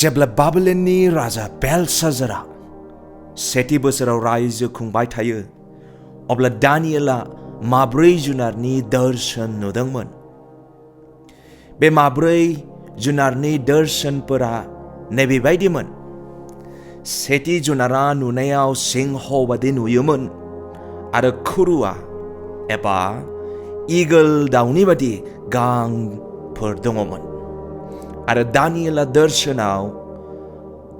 जेब्ला बाबिलननि राजा बेलशाजारा सेथि बोसोराव रायजो खुंबाय थायो अब्ला दानियेला माब्रै जुनारनि दर्शन नुदोंमोन। बे माब्रै जुनारनि दर्शनफोरा नैबेबायदिमोन। सेथि जुनारा नुनायाव सिंह बादि नुयोमोन आरो खुरुआ एबा ईगल दाउनि बादि गांफोर दङमोन आरो दानियेला दर्शनाव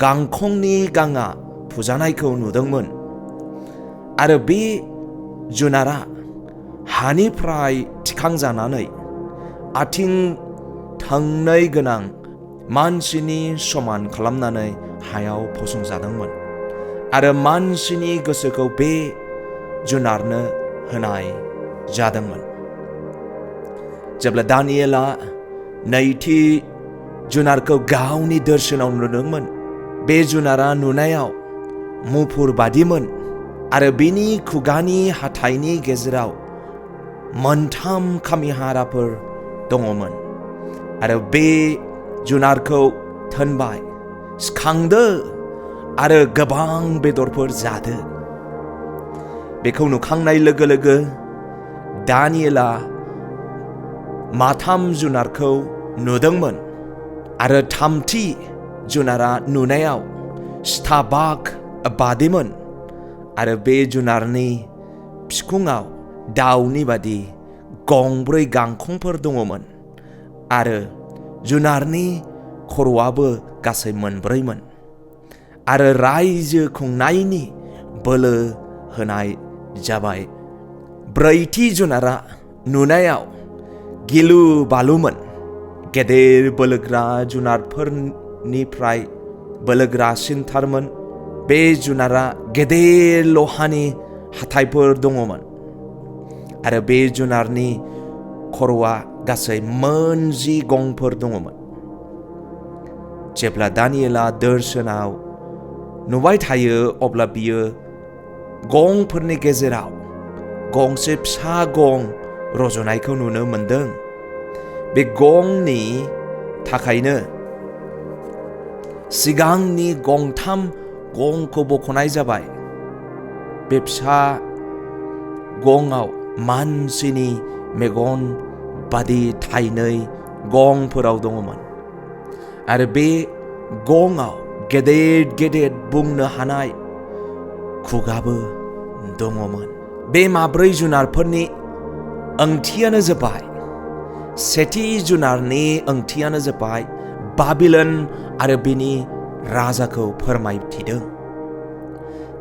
गांखंनि गांआ फुजानायखौ नुदोंमोन आरो बे जुनारा हानिफ्राय थिखांजानानै आथिं थोंनै गोनां मानसिनि समान खालामनानै हायाव फसंजादोंमोन आरो मानसिनि गोसोखौ बे जुनारनो होनाय जादोंमोन। जेब्ला दानियेला नैथि जुनारखौ गावनि दर्शनाव नुदोंमोन, बे जुनारा नुनायाव मुफुर बादिमोन आरो बिनि खुगानि हाथाइनि गेजेराव मोनथाम खामिहाराफोर दङमोन आरो बे जुनारखौ थोनबाय, सिखांदो आरो गोबां बेदरफोर जादो। बेखौ नुखांनाय लोगो लोगो दानियेला माथाम जुनारखौ नुदोंमोन आरो थामथि जुनारा नुनायाव सिताबाग बादिमोन आरो बे जुनारनि बिखुङाव दाउनि बादि गंब्रै गांखंफोर दङमोन आरो जुनारनि खर'आबो गासै मोनब्रैमोन आरो रायजो खुंनायनि बोलो होनाय जाबाय। ब्रैथि जुनारा नुनायाव गिलु बालुमोन, गेदेर बोलोग्रा जुनारफोरनिफ्राय बोलोग्रासिनथारमोन। बे जुनारा गेदेर लहानि हाथाइफोर दङमोन आरो बे जुनारनि खर'आ गासै 10 गंफोर दङमोन। जेब्ला दानियेला दर्शनाव नुबाय थायो अब्ला बियो गंफोरनि गेजेराव गंसे फिसा गं रज'नायखौ नुनो मोनदों। बे गंनि थाखायनो सिगांनि गंथाम गंखौ बख'नाय जाबाय। बे फिसा गंआव मानसिनि मेगन बादि थाइनै गंफोराव दङमोन आरो बे गंआव गेदेर गेदेर बुंनो हानाय खुगाबो दङमोन। बे माब्रै जुनारफोरनि ओंथियानो जाबाय, सेथि जुनारनि ओंथियानो जाबाय बाबिलोन आरो बिनि राजाखौ फोरमायथिदों।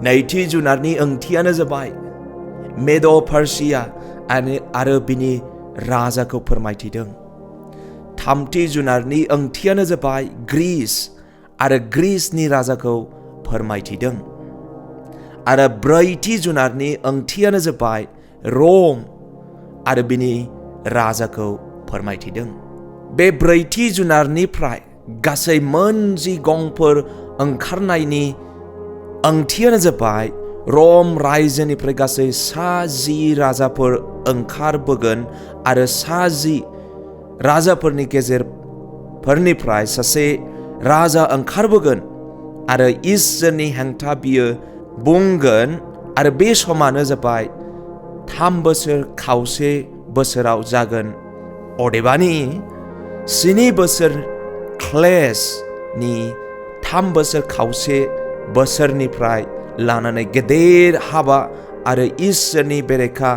नैथि जुनारनि ओंथियानो जाबाय मेद' पार्सिया आरो बिनि राजाखौ फोरमायथिदों। थामथि जुनारनि ओंथियानो जाबाय ग्रीस आरो ग्रीसनि राजाखौ फोरमायथिदों आरो ब्रैथि जुनारनि ओंथियानो जाबाय रम आरो बिनि राजाखौ फोरमायथिदों। बे ब्रैथि जुनारनिफ्राय गासै 10 गंफोर ओंखारनायनि ओंथियानो जाबाय रम रायजोनिफ्राय गासै 10 राजाफोर ओंखारबोगोन आरो 10 राजाफोरनि गेजेरफोरनिफ्राय सासे राजा ओंखारबोगोन आरो इसोरनि हेंथा बियो बुंगोन आरो बे समानो जाबाय 3 बोसोर खावसे बोसोराव जागोन। अदेबानि 7 बोसोर क्लेशनि 3 बोसोर खावसे बोसोरनिफ्राय लानानै गेदेर हाबा आरो इसोरनि बेरेखा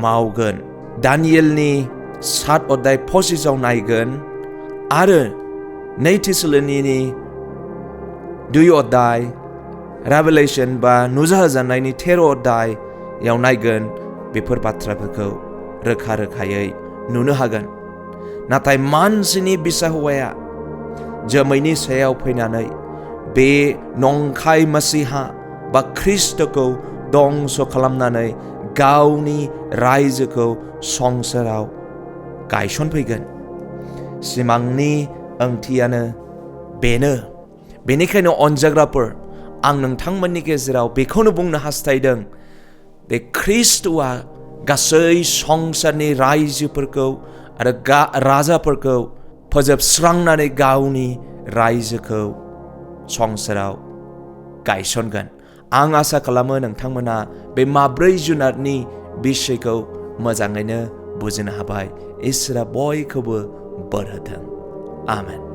मावगोन। दानियेलनि 7 अध्याय 25 नायगोन आरो 2 थिस्सलुनिनि 2 अध्याय रेभेलेशन बा नुजाहोजानायनि 13 अध्यायाव नायगोन, बेफोर बाथ्राफोरखौ रोखा रोखायै नुनो हागोन। नाथाय मानसिनि बिसा हौवाया जोमैनि सायाव फैनानै बे नंखाय मसीहा बा ख्रिस्टखौ दंस खालामनानै गावनि रायजोखौ संसाराव गायसनफैगोन। सिमांनि ओंथियानो बेनो। बेनिखायनो अनजाग्राफोर, आं नोंथांमोननि गेजेराव बेखौनो बुंनो हास्थायदों, बे ख्रिस्टआ गासै संसारनि रायजोफोरखौ आरो राजाफोरखौ फोजोबस्रांनानै गावनि रायजोखौ संसाराव गायसनगोन। आं आसा खालामो नोंथांमोना बे माब्रै जुनारनि बिसयखौ मोजाङैनो बुजिनो हाबाय। इसोरा बयखौबो बोर होथों। आमेन।